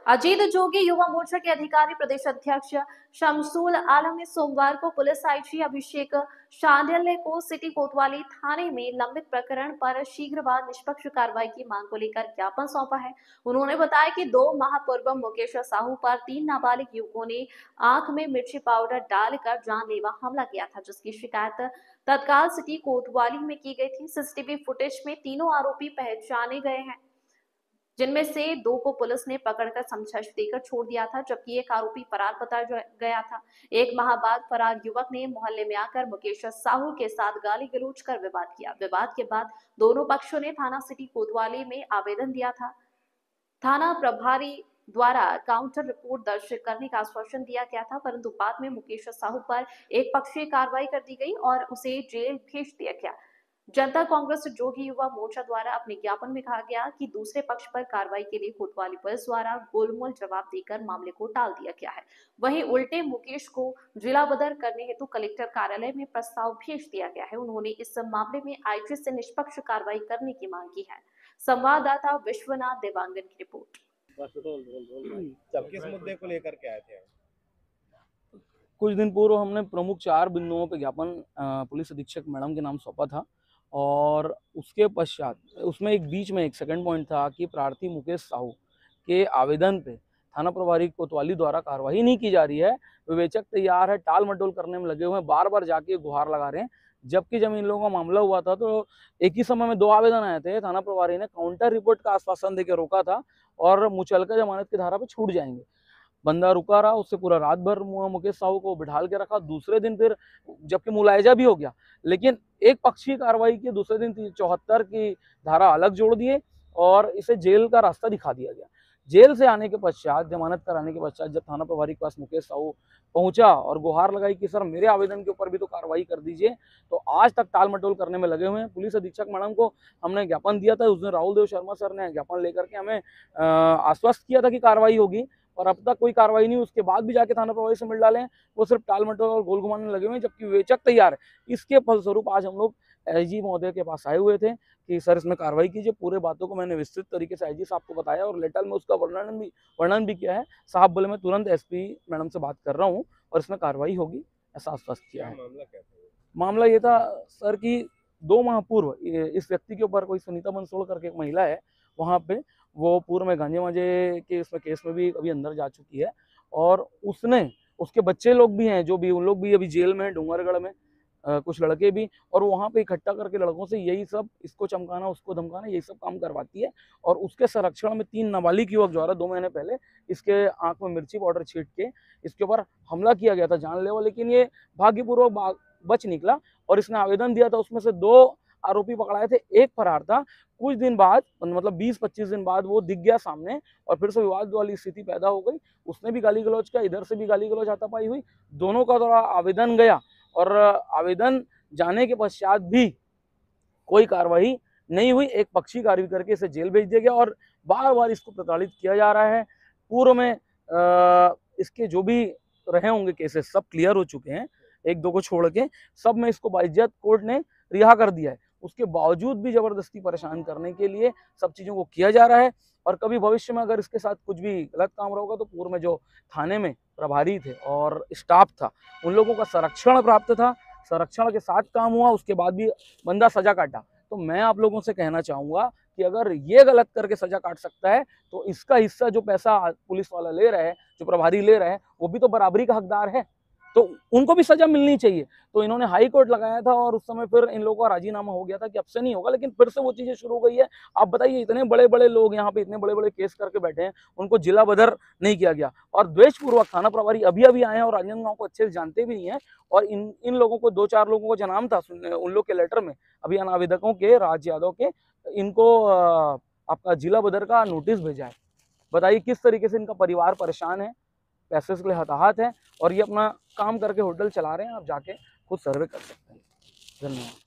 अजीत जोगी युवा मोर्चा के अधिकारी प्रदेश अध्यक्ष शमसुल आलम ने सोमवार को पुलिस आईजी अभिषेक शांडिल्य को सिटी कोतवाली थाने में लंबित प्रकरण पर शीघ्र व निष्पक्ष कार्रवाई की मांग को लेकर ज्ञापन सौंपा है। उन्होंने बताया कि 2 माह पूर्व मुकेश साहू पर 3 नाबालिग युवकों ने आंख में मिर्ची पाउडर डालकर जानलेवा हमला किया था, जिसकी शिकायत तत्काल सिटी कोतवाली में की गई थी। सीसीटीवी फुटेज में तीनों आरोपी पहचाने गए हैं, जिनमें से 2 को पुलिस ने पकड़कर समझाइश देकर छोड़ दिया था, जबकि एक आरोपी फरार बताया गया था। 1 माह बाद फरार युवक ने मोहल्ले में आकर मुकेश साहू के साथ गाली गलौज कर विवाद किया। विवाद के बाद दोनों पक्षों ने थाना सिटी कोतवाली में आवेदन दिया था। थाना प्रभारी द्वारा काउंटर रिपोर्ट दर्ज करने का आश्वासन दिया गया था, परंतु बाद में मुकेश साहू पर एक पक्षीय कार्रवाई कर दी गई और उसे जेल भेज दिया गया। जनता कांग्रेस जोगी युवा मोर्चा द्वारा अपने ज्ञापन में कहा गया कि दूसरे पक्ष पर कार्रवाई के लिए कोतवाली पुलिस द्वारा गोलमोल जवाब देकर मामले को टाल दिया गया है। वहीं उल्टे मुकेश को जिला बदर करने हेतु कलेक्टर कार्यालय में प्रस्ताव भेज दिया गया है। उन्होंने इस मामले में आईजी से निष्पक्ष कार्रवाई करने की मांग की है। संवाददाता विश्वनाथ देवांगन की रिपोर्ट। किस मुद्दे को लेकर के आए थे? कुछ दिन पूर्व हमने प्रमुख 4 बिंदुओं पर ज्ञापन पुलिस अधीक्षक मैडम के नाम सौंपा था और उसके पश्चात उसमें एक बीच में एक सेकंड पॉइंट था कि प्रार्थी मुकेश साहू के आवेदन पे थाना प्रभारी कोतवाली द्वारा कार्रवाई नहीं की जा रही है। विवेचक तैयार है, टाल मटोल करने में लगे हुए हैं, बार बार जाके गुहार लगा रहे हैं। जबकि जब इन लोगों का मामला हुआ था तो एक ही समय में 2 आवेदन आए थे। थाना प्रभारी ने काउंटर रिपोर्ट का आश्वासन देकर रोका था और मुचलका जमानत की धारा पे छूट जाएंगे। बंदा रुका रहा, उससे पूरा रात भर मुकेश साहू को बिठाल के रखा। दूसरे दिन फिर जबकि मुलायजा भी हो गया, लेकिन एक पक्षीय कार्रवाई की दूसरे दिन 74 की धारा अलग जोड़ दिए और इसे जेल का रास्ता दिखा दिया गया। जेल से आने के पश्चात, जमानत कराने के पश्चात जब थाना प्रभारी के पास मुकेश साहू पहुंचा और गुहार लगाई कि सर मेरे आवेदन के ऊपर भी तो कार्रवाई कर दीजिए, तो आज तक टाल मटोल करने में लगे हुए हैं। पुलिस अधीक्षक मैडम को हमने ज्ञापन दिया था, उस दिन राहुल देव शर्मा सर ने ज्ञापन लेकर के हमें आश्वस्त किया था कि कार्रवाई होगी और अब तक कोई कार्रवाई नहीं। उसके बाद भी जाके थाना प्रभारी से मिल डाले, वो सिर्फ टाल मटोल और गोल घुमाने लगे हुए हैं, जबकि विवेचक तैयार है। इसके फलस्वरूप आज हम लोग आईजी महोदय के पास आए हुए थे कि सर इसमें कार्रवाई कीजिए। पूरे बातों को मैंने विस्तृत तरीके से आईजी साहब को बताया और लेटर में उसका वर्णन भी किया है। साहब बोले मैं तुरंत एसपी मैडम से बात कर रहा हूँ और इसमें कार्रवाई होगी, ऐसा आश्वस्त किया है। मामला क्या था? मामला ये था सर कि 2 माह पूर्व इस व्यक्ति के ऊपर कोई सुनीता बंसोड़ करके एक महिला है, वहाँ पे वो पूर्व में गांजे वांजे के इसमें केस में भी अभी अंदर जा चुकी है और उसने उसके बच्चे लोग भी हैं जो भी उन लोग भी अभी जेल में, डूंगरगढ़ में कुछ लड़के भी, और वहाँ पे इकट्ठा करके लड़कों से यही सब, इसको चमकाना उसको धमकाना, यही सब काम करवाती है। और उसके संरक्षण में 3 नाबालिग युवक द्वारा 2 महीने पहले इसके आंख में मिर्ची पाउडर छीट के इसके ऊपर हमला किया गया था जानलेवा, लेकिन ये भाग्यपूर्वक बच निकला और इसने आवेदन दिया था। उसमें से 2 आरोपी पकड़ाए थे, एक फरार था। कुछ दिन बाद मतलब 20-25 दिन बाद वो दिख गया सामने और फिर से विवाद वाली स्थिति पैदा हो गई। उसने भी गाली गलौज किया, इधर से भी गाली गलौज हाथापाई हुई। दोनों का थोड़ा आवेदन गया और आवेदन जाने के पश्चात भी कोई कार्रवाई नहीं हुई। एक पक्षी कार्रवाई करके इसे जेल भेज दिया गया और बार बार इसको प्रताड़ित किया जा रहा है। पूर्व में इसके जो भी रहे होंगे केसेस सब क्लियर हो चुके हैं, 1-2 को छोड़ के सब में इसको बाइज्जत कोर्ट ने रिहा कर दिया है। उसके बावजूद भी जबरदस्ती परेशान करने के लिए सब चीज़ों को किया जा रहा है और कभी भविष्य में अगर इसके साथ कुछ भी गलत काम रहा होगा तो पूर्व में जो थाने में प्रभारी थे और स्टाफ था उन लोगों का संरक्षण प्राप्त था, संरक्षण के साथ काम हुआ, उसके बाद भी बंदा सजा काटा। तो मैं आप लोगों से कहना चाहूँगा कि अगर ये गलत करके सजा काट सकता है तो इसका हिस्सा जो पैसा पुलिस वाला ले रहा है, जो प्रभारी ले रहा है, वो भी तो बराबरी का हकदार है, तो उनको भी सजा मिलनी चाहिए। तो इन्होंने हाई कोर्ट लगाया था और उस समय फिर इन लोगों का राजीनामा हो गया था कि अब से नहीं होगा, लेकिन फिर से वो चीजें शुरू हो गई है। आप बताइए, इतने बड़े बड़े लोग यहाँ पे इतने बड़े बड़े केस करके बैठे हैं, उनको जिला बदर नहीं किया गया और द्वेषपूर्वक थाना प्रभारी अभी अभी आए हैं और राजनांदगांव को अच्छे से जानते भी नहीं है। और इन लोगों को 2-4 लोगों को जो नाम था उन लोग के लेटर में अभियान आवेदकों के, राज यादव के, इनको आपका जिला बदर का नोटिस भेजा है। बताइए किस तरीके से इनका परिवार परेशान है, पैसे के लिए हताहत है और ये अपना काम करके होटल चला रहे हैं। आप जाके खुद सर्वे कर सकते हैं। धन्यवाद।